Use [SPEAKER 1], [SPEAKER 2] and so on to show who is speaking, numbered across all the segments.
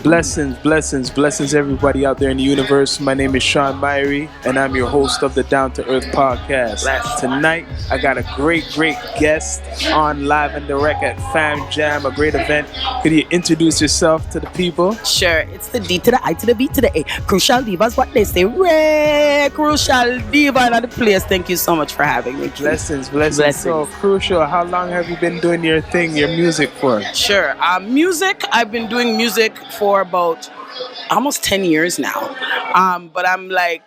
[SPEAKER 1] Blessings, everybody out there in the universe. My name is Shawn Myrie, and I'm your host of the Down to Earth podcast. Tonight, I got a great guest on live and direct at Fam Jam, a great event. Could you introduce yourself to the people?
[SPEAKER 2] Sure, it's the D to the I to the B to the A. Krucial Diva is what they say. Krucial Diva in the place. Thank you so much for having me.
[SPEAKER 1] Blessings. So, Krucial, how long have you been doing your music for?
[SPEAKER 2] Sure. Music, I've been doing music for about almost 10 years now. But I'm like,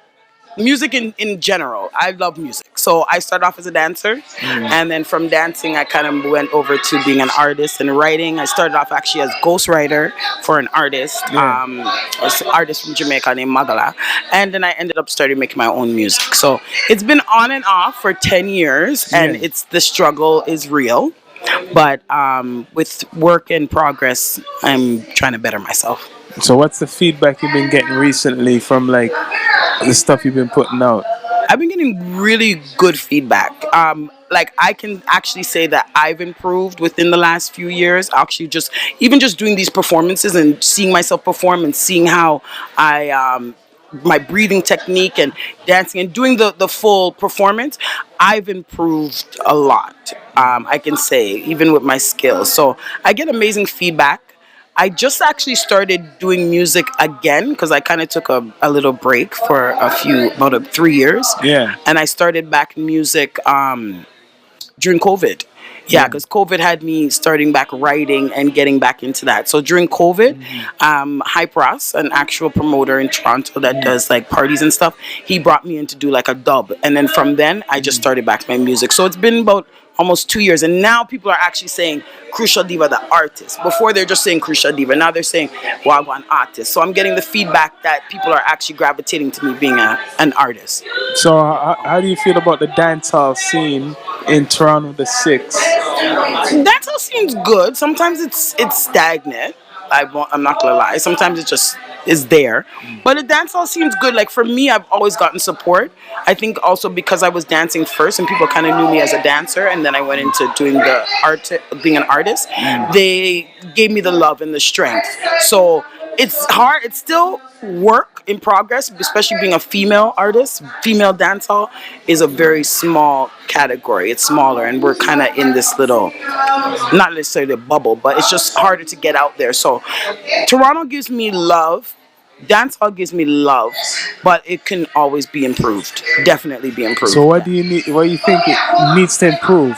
[SPEAKER 2] music in general. I love music. So I started off as a dancer, and then from dancing, I kind of went over to being an artist and writing. I started off actually as ghostwriter for an artist, an artist from Jamaica named Magala, and then I ended up starting making my own music. So it's been on and off for 10 years, and the struggle is real. But with work in progress, I'm trying to better myself.
[SPEAKER 1] So what's the feedback you've been getting recently from like the stuff you've been putting out?
[SPEAKER 2] I've been getting really good feedback. Like I can actually say that I've improved within the last few years. Actually, just doing these performances and seeing myself perform and seeing how my breathing technique and dancing and doing the full performance, I've improved a lot. I can say, even with my skills. So I get amazing feedback. I just actually started doing music again because I kind of took a little break for about 3 years. Yeah. And I started back music during COVID. Yeah, because COVID had me starting back writing and getting back into that. So during COVID, Hypros, an actual promoter in Toronto that does like parties and stuff, he brought me in to do like a dub. And then from then, I just started back my music. So it's been about almost 2 years. And now people are actually saying Krucial Diva, the artist. Before they're just saying Krucial Diva. Now they're saying Wagwan artist. So I'm getting the feedback that people are actually gravitating to me being an artist.
[SPEAKER 1] So how do you feel about the dancehall scene in Toronto, the 6?
[SPEAKER 2] Dancehall seems good. Sometimes it's stagnant. I'm not gonna lie. Sometimes it just is there. But the dancehall seems good. Like for me, I've always gotten support. I think also because I was dancing first and people kind of knew me as a dancer, and then I went into doing being an artist. They gave me the love and the strength. So it's hard. It's still work in progress, especially being a female artist. Female dancehall is a very small category. It's smaller, and we're kind of in this little, not necessarily a bubble, but it's just harder to get out there. So Toronto gives me love. Dancehall gives me love, but it can always be improved. Definitely be improved.
[SPEAKER 1] So what do you need? What do you think it needs to improve?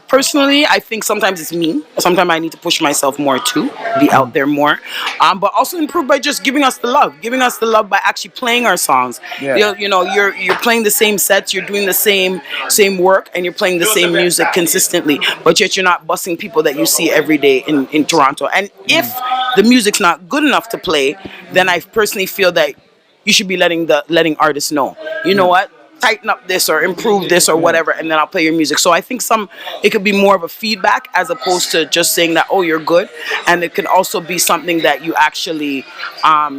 [SPEAKER 2] Personally, I think sometimes it's me. Sometimes I need to push myself more too, be out there more. But also improve by just giving us the love by actually playing our songs. Yeah. You're playing the same sets, you're doing the same work, and you're playing the same music consistently. But yet you're not busing people that you see every day in Toronto. And if the music's not good enough to play, then I personally feel that you should be letting artists know. You know what? Tighten up this or improve this or whatever, and then I'll play your music. So I think it could be more of a feedback as opposed to just saying that, oh, you're good. And it can also be something that you actually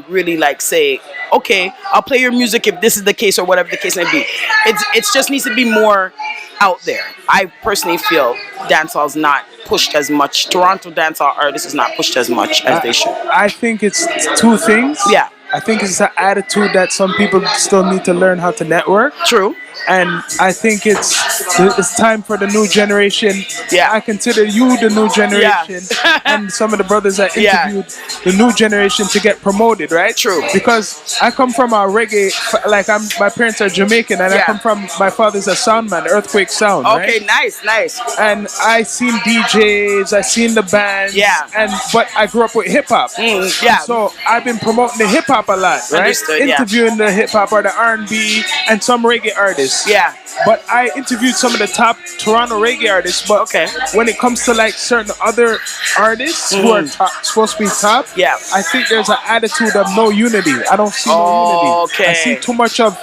[SPEAKER 2] really like say, okay, I'll play your music if this is the case or whatever the case may be. It just needs to be more out there. I personally feel dancehall is not pushed as much. Toronto dancehall artists is not pushed as much as they should.
[SPEAKER 1] I think it's two things.
[SPEAKER 2] Yeah.
[SPEAKER 1] I think it's an attitude that some people still need to learn how to network.
[SPEAKER 2] True.
[SPEAKER 1] And I think it's time for the new generation.
[SPEAKER 2] Yeah.
[SPEAKER 1] I consider you the new generation, and some of the brothers that interviewed the new generation to get promoted, right?
[SPEAKER 2] True.
[SPEAKER 1] Because I come from a reggae, like my parents are Jamaican, and I come from, my father's a sound man, Earthquake Sound.
[SPEAKER 2] Okay,
[SPEAKER 1] right?
[SPEAKER 2] nice.
[SPEAKER 1] And I seen DJs, I seen the bands.
[SPEAKER 2] Yeah.
[SPEAKER 1] But I grew up with hip hop.
[SPEAKER 2] Yeah.
[SPEAKER 1] So I've been promoting the hip hop a lot, right?
[SPEAKER 2] Understood,
[SPEAKER 1] interviewing the hip hop or the R&B and some reggae artists.
[SPEAKER 2] Yeah.
[SPEAKER 1] But I interviewed some of the top Toronto reggae artists. But when it comes to like certain other artists who are supposed to be top, I think there's an attitude of no unity. I don't see no unity.
[SPEAKER 2] Okay.
[SPEAKER 1] I see too much of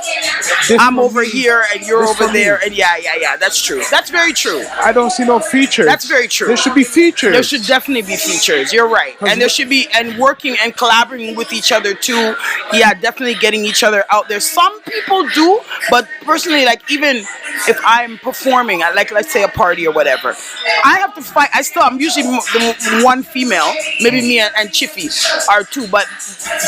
[SPEAKER 1] this.
[SPEAKER 2] I'm over here and you're over there, and yeah. That's true. That's very true.
[SPEAKER 1] I don't see no features.
[SPEAKER 2] That's very true.
[SPEAKER 1] There should be features.
[SPEAKER 2] There should definitely be features. You're right. And there should be, and working and collaborating with each other too. Yeah, definitely getting each other out there. Some people do, but personally, like even if I'm performing at, like, let's say a party or whatever, I have to fight. I'm usually the one female, maybe me and Chiffy are two, but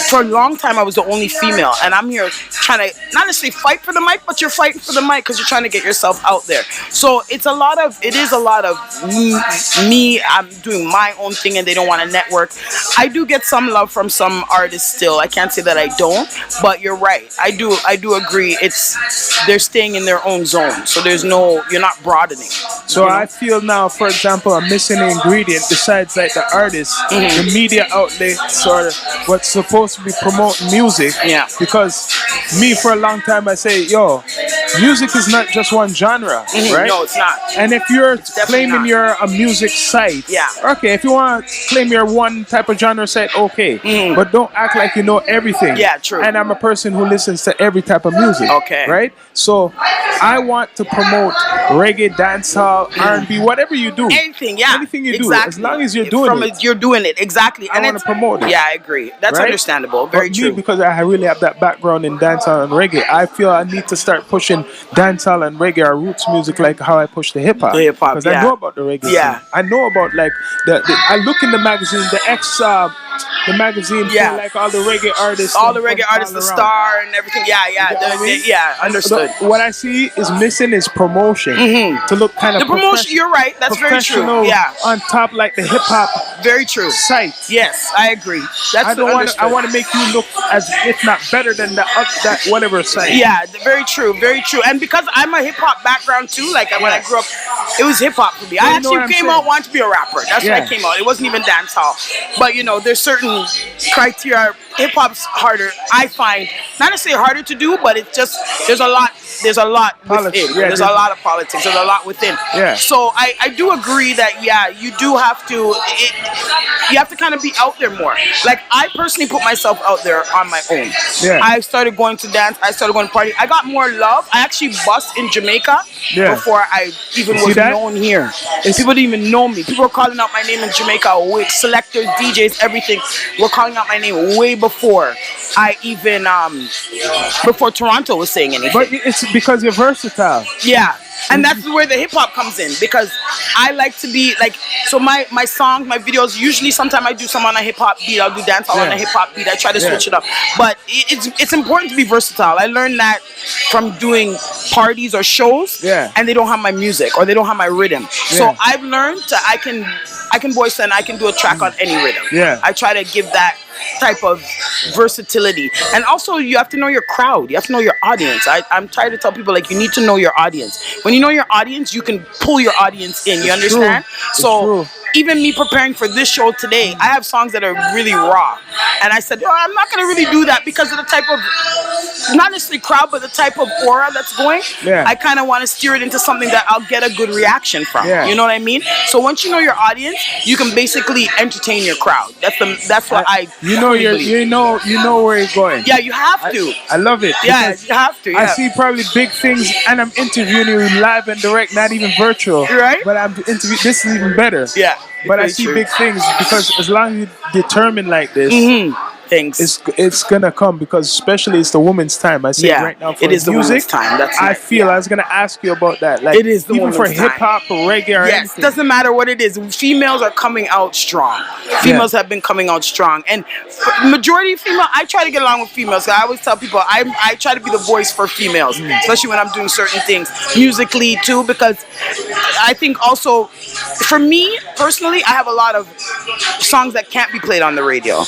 [SPEAKER 2] for a long time I was the only female, and I'm here trying to not necessarily fight for the mic, but you're fighting for the mic because you're trying to get yourself out there. So it is a lot of me. I'm doing my own thing, and they don't want to network. I do get some love from some artists still. I can't say that I don't, but you're right. I do agree. They're staying in their own zone, so you're not broadening.
[SPEAKER 1] So I feel now, for example, I'm missing an ingredient besides like the artist, the media outlets, or what's supposed to be promoting music.
[SPEAKER 2] Yeah.
[SPEAKER 1] Because me, for a long time, I say, yo, music is not just one genre, right?
[SPEAKER 2] No, it's not.
[SPEAKER 1] And if you're claiming you're a music site, okay, if you want to claim you're one type of genre site, okay, but don't act like you know everything.
[SPEAKER 2] Yeah, true.
[SPEAKER 1] And I'm a person who listens to every type of music.
[SPEAKER 2] Okay.
[SPEAKER 1] Right? So I want to promote reggae, dancehall, R&B, whatever you do.
[SPEAKER 2] Anything, yeah.
[SPEAKER 1] Anything you do,
[SPEAKER 2] exactly.
[SPEAKER 1] as long as you're doing it.
[SPEAKER 2] You're doing it, exactly.
[SPEAKER 1] I want to promote it.
[SPEAKER 2] Yeah, I agree. That's
[SPEAKER 1] right?
[SPEAKER 2] understandable. Very
[SPEAKER 1] but
[SPEAKER 2] true.
[SPEAKER 1] Me, because I really have that background in dancehall and reggae, I feel I need to start pushing dancehall and reggae or roots music like how I push the hip hop. Because I know about the reggae scene. I know about like I look in the magazine, the magazine for like all the reggae artists.
[SPEAKER 2] All the reggae artists, the Star and everything. Yeah, understood.
[SPEAKER 1] What I see is missing is promotion to look kind of
[SPEAKER 2] the promotion. You're right. That's very true. Yeah,
[SPEAKER 1] on top like the hip hop.
[SPEAKER 2] Very true.
[SPEAKER 1] Site.
[SPEAKER 2] Yes, I agree. That's
[SPEAKER 1] I want to make you look as if not better than that whatever site.
[SPEAKER 2] Yeah, very true. Very true. And because I'm a hip hop background too, like when I grew up, it was hip hop for me. I actually came out wanting to be a rapper. That's when I came out. It wasn't even dancehall. But there's certain criteria. Hip hop's harder, I find. Not necessarily harder to do, but it's just there's a lot within. There's a lot of politics. There's a lot within.
[SPEAKER 1] Yeah.
[SPEAKER 2] So I do agree that you do have to you have to kind of be out there more. Like I personally put myself out there on my own.
[SPEAKER 1] Yeah.
[SPEAKER 2] I started going to dance. I started going to party. I got more love. I actually bust in Jamaica before I even was known here. People didn't even know me. People were calling out my name in Jamaica with selectors, DJs, everything. Were calling out my name way before I even before Toronto was saying anything.
[SPEAKER 1] But it's because you're versatile.
[SPEAKER 2] Yeah. And that's where the hip hop comes in, because I like to be like, so my songs, my videos, usually sometimes I do some on a hip hop beat, I'll do dancehall on a hip hop beat, I try to switch it up. But it's important to be versatile. I learned that from doing parties or shows, and they don't have my music or they don't have my rhythm. So I've learned I can voice and I can do a track on any rhythm. I try to give that type of versatility. And also you have to know your crowd. You have to know your audience. I'm trying to tell people, like, you need to know your audience. When you know your audience, you can pull your audience in. You understand? So even me preparing for this show today, I have songs that are really raw. And I said, I'm not going to really do that because of the type of, not necessarily crowd, but the type of aura that's going. I kind of want to steer it into something that I'll get a good reaction from. You know what I mean? So once you know your audience, you can basically entertain your crowd. That's what you know
[SPEAKER 1] where you're going.
[SPEAKER 2] Yeah, you have to.
[SPEAKER 1] I love it.
[SPEAKER 2] Yeah, you have to.
[SPEAKER 1] I see probably big things, and I'm interviewing you live and direct, not even virtual.
[SPEAKER 2] Right?
[SPEAKER 1] But I'm interviewing. This is even better.
[SPEAKER 2] Yeah.
[SPEAKER 1] But I see big things, because as long as you're determined like this, it's gonna come, because especially it's the woman's time. I see it right now for
[SPEAKER 2] it is
[SPEAKER 1] music.
[SPEAKER 2] The woman's time. That's
[SPEAKER 1] I feel I was gonna ask you about that. Like,
[SPEAKER 2] it is the
[SPEAKER 1] even for
[SPEAKER 2] hip
[SPEAKER 1] hop or reggae or anything.
[SPEAKER 2] Doesn't matter what it is. Females are coming out strong. Females have been coming out strong, and majority of female. I try to get along with females. I always tell people I try to be the voice for females, especially when I'm doing certain things musically too, because I think also for me personally, I have a lot of songs that can't be played on the radio.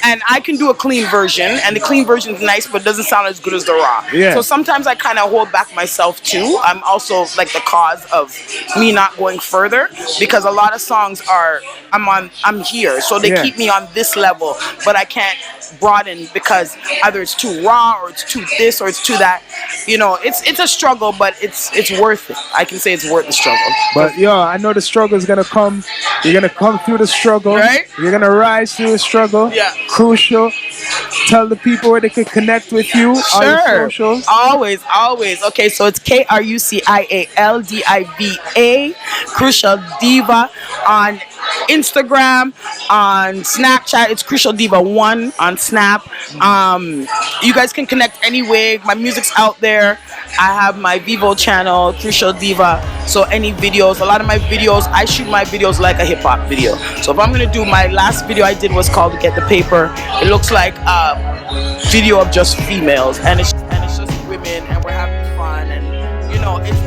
[SPEAKER 2] And I can do a clean version, and the clean version is nice, but doesn't sound as good as the raw. So sometimes I kind of hold back myself too. I'm also like the cause of me not going further, because a lot of songs I'm here, so they keep me on this level, but I can't broaden because either it's too raw or it's too this or it's too that. It's a struggle, but it's worth it. I can say it's worth the struggle.
[SPEAKER 1] But I know the struggle is gonna come. You're gonna come through the struggle.
[SPEAKER 2] Right?
[SPEAKER 1] You're gonna rise through the struggle. Crucial. Tell the people where they can connect with you. All your socials.
[SPEAKER 2] Always. Okay, so it's KRUCIALDIVA, Krucial Diva on Instagram, on Snapchat. It's Krucial Diva 1 on Snap. You guys can connect anyway. My music's out there. I have my Vivo channel, Krucial Diva. So any videos, a lot of my videos, I shoot my videos like a hip hop video. So if I'm gonna do, my last video I did was called "Get the Paper." It looks like a video of just females, and it's just women, and we're having fun, and it's